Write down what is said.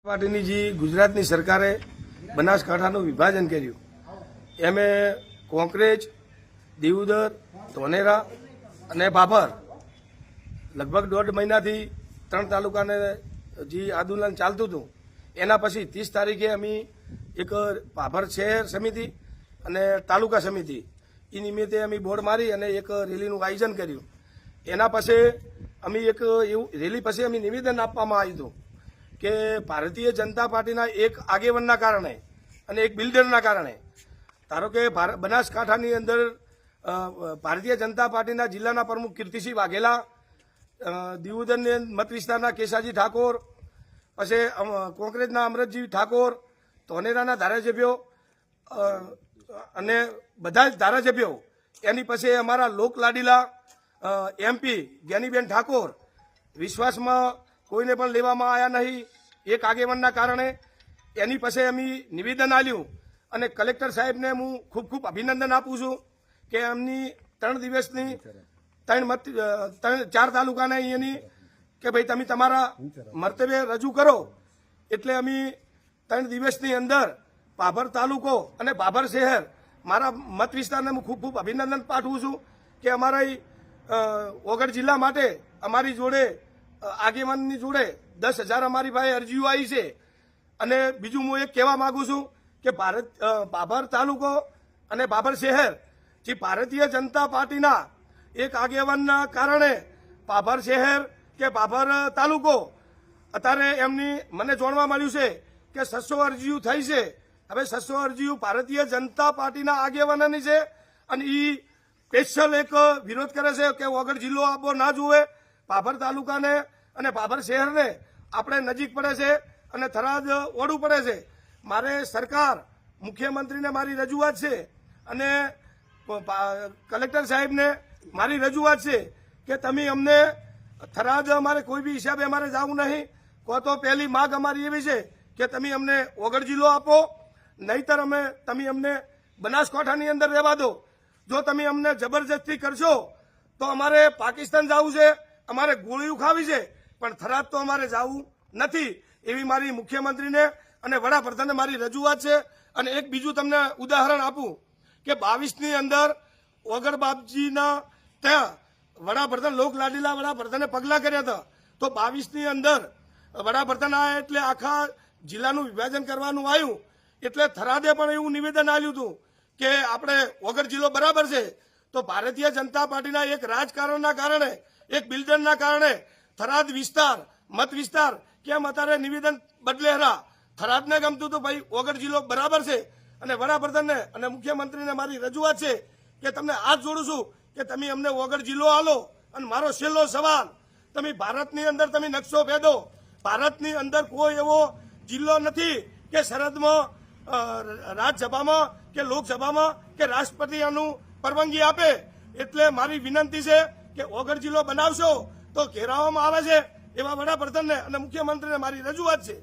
પાર્ટીની જે ગુજરાતની સરકારે બનાસકાંઠાનું વિભાજન કર્યું એમે કોંકરેજ, દીવદર, ધોનેરા અને ભાભર લગભગ 1.5 મહિનાથી 3 તાલુકાને જે આંદોલન ચાલતું હતું એના પછી 30 તારીખે અમે એક ભાભર શહેર સમિતિ અને તાલુકા સમિતિ એ નિમિત્તે અમે બોર્ડ મારી અને એક રેલીનું આયોજન કર્યું. એના પછી અમે એક એવું રેલી પછી અમે નિવેદન આપવામાં આવ્યું હતું કે ભારતીય જનતા પાર્ટીના એક આગેવાનના કારણે અને એક બિલ્ડરના કારણે ધારો કે બનાસકાંઠાની અંદર ભારતીય જનતા પાર્ટીના જિલ્લાના પ્રમુખ કીર્તિસિંહ વાઘેલા, દીવદરની મત વિસ્તારના કેશાજી ઠાકોર, પછી કોંકરેજના અમરતજી ઠાકોર, ધોનેરાના ધારાસભ્યો અને બધા જ ધારાસભ્યો, એની પછી અમારા લોકલાડીલા MP જ્ઞાનીબેન ઠાકોર વિશ્વાસમાં કોઈને પણ લેવામાં આવ્યા નહીં એક આગેવાનના કારણે. એની પછી અમે નિવેદન આપ્યું અને કલેક્ટર સાહેબને હું ખૂબ ખૂબ અભિનંદન આપું છું કે એમની 3 દિવસની 4 તાલુકાને અહીંયાની કે ભાઈ તમે તમારા મંતવ્ય રજૂ કરો. એટલે અમે 3 દિવસની અંદર ભાભર તાલુકો અને ભાભર શહેર મારા મત વિસ્તારને હું ખૂબ ખૂબ અભિનંદન પાઠવું છું કે અમારા વગર જિલ્લા માટે અમારી જોડે આગેવાનની જોડે 10,000 અમારી પાસે અરજીઓ આવી છે. અને બીજું હું એક કહેવા માંગુ છું કે ભાભર તાલુકો અને ભાભર શહેર જે ભારતીય જનતા પાર્ટીના એક આગેવાનના કારણે ભાભર શહેર કે ભાભર તાલુકો અત્યારે એમની મને જાણવા મળ્યું છે કે 600 અરજીઓ થઈ છે. હવે 600 અરજીઓ ભારતીય જનતા પાર્ટીના આગેવાનોની છે અને એ સ્પેશિયલ એક વિરોધ કરે છે કે વગર જિલ્લો આપવો ના જોવે. ભાભર તાલુકાને અને ભાભર શહેરને આપણે નજીક પડે છે અને થરાદ ઓળું પડે છે. મારે સરકાર મુખ્યમંત્રીને મારી રજૂઆત છે અને કલેક્ટર સાહેબને મારી રજૂઆત છે કે તમે અમને થરાદ અમારે કોઈ બી હિસાબે અમારે જવું નહીં. કહો તો પહેલી માગ અમારી એવી છે કે તમે અમને વગર જિલ્લો આપો, નહીતર તમે અમને બનાસકાંઠાની અંદર રહેવા દો. જો તમે અમને જબરજસ્તી કરશો તો અમારે પાકિસ્તાન જવું છે, અમારે ગોળીઓ ખાવી છે, પણ થરાદ તો અમારે જવું નથી. એવી મારી મુખ્યમંત્રીને અને વડાપ્રધાનને મારી રજૂઆત છે. અને એક બીજું તમને ઉદાહરણ આપું કે 22ની અંદર વગર બાપજીના ત્યાં વડાપ્રધાન લોકલાડીલા વડાપ્રધાને પગલાં કર્યા હતા. તો 22ની અંદર વડાપ્રધાન આવ્યા એટલે આખા જિલ્લાનું વિભાજન કરવાનું આવ્યું. એટલે થરાદે પણ એવું નિવેદન આપ્યું હતું કે આપણે વગર જિલ્લો બરાબર છે. તો ભારતીય જનતા પાર્ટીના એક રાજકારણના કારણે, એક બિલ્ડરના કારણે થરાદ વિસ્તાર મત વિસ્તાર કેમ અત્યારે નિવેદન બદલેરા. થરાદને ગમતું તો ભાઈ વગર જિલ્લો બરાબર છે. અને વડાપ્રધાનને અને મુખ્યમંત્રીને મારી રજૂઆત છે કે તમને હાથ જોડું છું કે તમે અમને વગર જિલ્લો આલો. અને મારો છેલ્લો સવાલ, તમે ભારતની અંદર તમે નકશો ભેદો. ભારતની અંદર કોઈ એવો જિલ્લો નથી કે સરહદમાં રાજ્યસભામાં કે લોકસભામાં કે રાષ્ટ્રપતિ આનું પરવાનગી આપે. એટલે મારી વિનંતી છે કે વગર જિલ્લો બનાવશો તો ઘેરાવામાં આવે છે એવા વડાપ્રધાનને અને મુખ્યમંત્રીને મારી રજૂઆત છે.